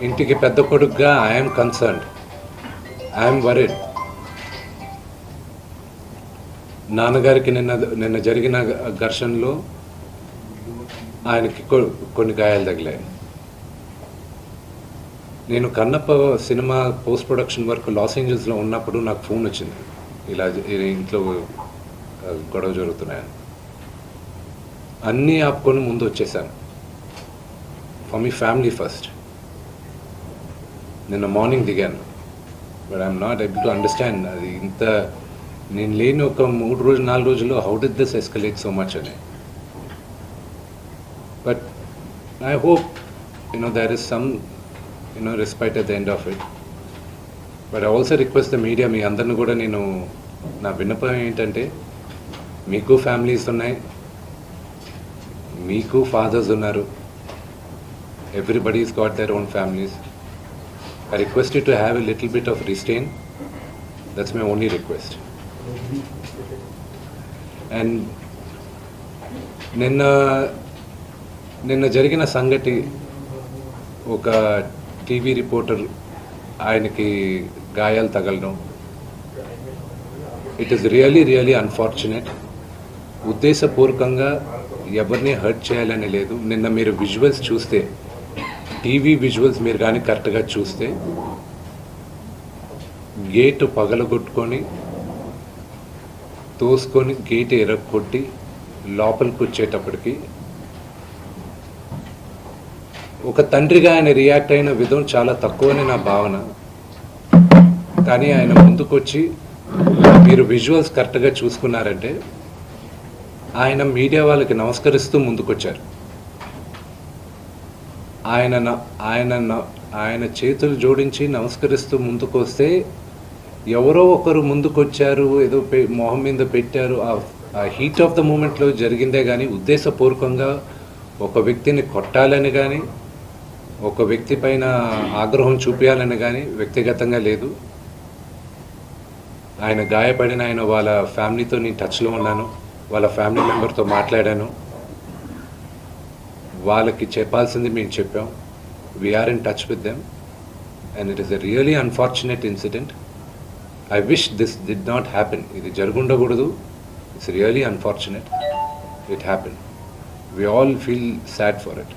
ఇంటికి పెద్ద కొడుకుగా ఐఎమ్ కన్సర్న్డ్, ఐఎమ్ వరీడ్. నాన్నగారికి నిన్న జరిగిన ఘర్షణలో ఆయనకి కొన్ని గాయాలు తగిలాయి. నేను Kannappa cinema post production work లాస్ ఏంజల్స్లో ఉన్నప్పుడు నాకు ఫోన్ వచ్చింది, ఇలా ఇంట్లో గొడవ జరుగుతున్నాయని. అన్నీ ఆపుకొని ముందు వచ్చేసాను. For me family first. నిన్న మార్నింగ్ దిగాను. But I'm not able to understand అది ఇంత నేను లేని ఒక 4 రోజుల్లో how did this escalate so much అని. But I hope there is some respite at the end of it. But I also request the media, మీ అందరిని కూడా నేను నా విన్నపం ఏంటంటే, మీకు ఫ్యామిలీస్ ఉన్నాయి, మీకు ఫాదర్స్ ఉన్నారు, everybody's got their own families. I request you to have a little bit of restraint. That's my only request. And నిన్న జరిగిన సంగతి, ఒక టీవీ రిపోర్టర్ ఆయనకి గాయాలు తగలడం, ఇట్ ఈస్ రియలీ అన్ఫార్చునేట్. ఉద్దేశపూర్వకంగా ఎవరిని హర్ట్ చేయాలని లేదు. నిన్న మీరు విజువల్స్ చూస్తే, టీవీ విజువల్స్ మీరు కానీ కరెక్ట్గా చూస్తే, గేటు పగలగొట్టుకొని తోసుకొని గేట్ ఎరగొట్టి లోపలికి వచ్చేటప్పటికి ఒక తండ్రిగా ఆయన రియాక్ట్ అయిన విధం చాలా తక్కువని నా భావన. కానీ ఆయన ముందుకొచ్చి, మీరు విజువల్స్ కరెక్ట్గా చూసుకున్నారంటే, ఆయన మీడియా వాళ్ళకి నమస్కరిస్తూ ముందుకొచ్చారు. ఆయన చేతులు జోడించి నమస్కరిస్తూ ముందుకొస్తే, ఎవరో ఒకరు ముందుకొచ్చారు, ఏదో మొహం మీద పెట్టారు. ఆ హీట్ ఆఫ్ ద మూమెంట్లో జరిగిందే కానీ ఉద్దేశపూర్వకంగా ఒక వ్యక్తిని కొట్టాలని కానీ, ఒక వ్యక్తి పైన ఆగ్రహం చూపించాలని కానీ వ్యక్తిగతంగా లేదు. ఆయన గాయపడిన వాళ్ళ ఫ్యామిలీతో నేను టచ్లో ఉన్నాను, వాళ్ళ ఫ్యామిలీ మెంబర్తో మాట్లాడాను. వాళ్ళకి చెప్పాల్సింది మేము చెప్పాం. We are in touch with them and it is a really unfortunate incident. I wish this did not happen. ఇది జరుగుండకూడదు. It's really unfortunate. It happen. We all feel sad for it.